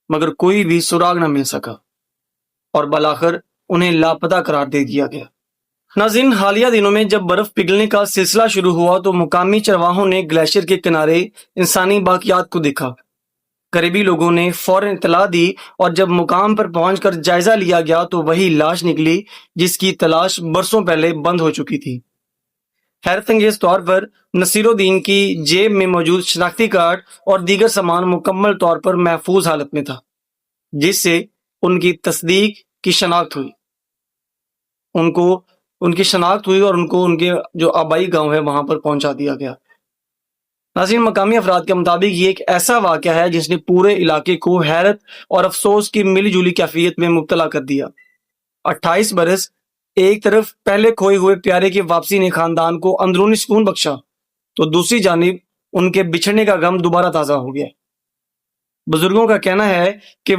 مگر کوئی بھی سراغ نہ مل سکا اور بالآخر انہیں لاپتہ قرار دے دیا گیا۔ ناظرین، حالیہ دنوں میں جب برف پگھلنے کا سلسلہ شروع ہوا تو مقامی چرواہوں نے گلیشیئر کے کنارے انسانی باقیات کو دیکھا۔ قریبی لوگوں نے فوراً اطلاع دی اور جب مقام پر پہنچ کر جائزہ لیا گیا تو وہی لاش نکلی جس کی تلاش برسوں پہلے بند ہو چکی تھی۔ حیرت انگیز طور پر نصیر الدین کی جیب میں موجود شناختی کارڈ اور دیگر سامان مکمل طور پر محفوظ حالت میں تھا، جس سے ان کی تصدیق کی شناخت ہوئی۔ ان کی شناخت ہوئی اور ان کو ان کے جو آبائی گاؤں ہے وہاں پر پہنچا دیا گیا۔ ناظرین، مقامی افراد کے مطابق یہ ایک ایسا واقعہ ہے جس نے پورے علاقے کو حیرت اور افسوس کی ملی جلی کیفیت میں مبتلا کر دیا۔ 28 برس ایک طرف پہلے کھوئے ہوئے پیارے کی واپسی نے خاندان کو اندرونی سکون بخشا تو دوسری جانب ان کے بچھڑنے کا غم دوبارہ تازہ ہو گیا۔ بزرگوں کا کہنا ہے کہ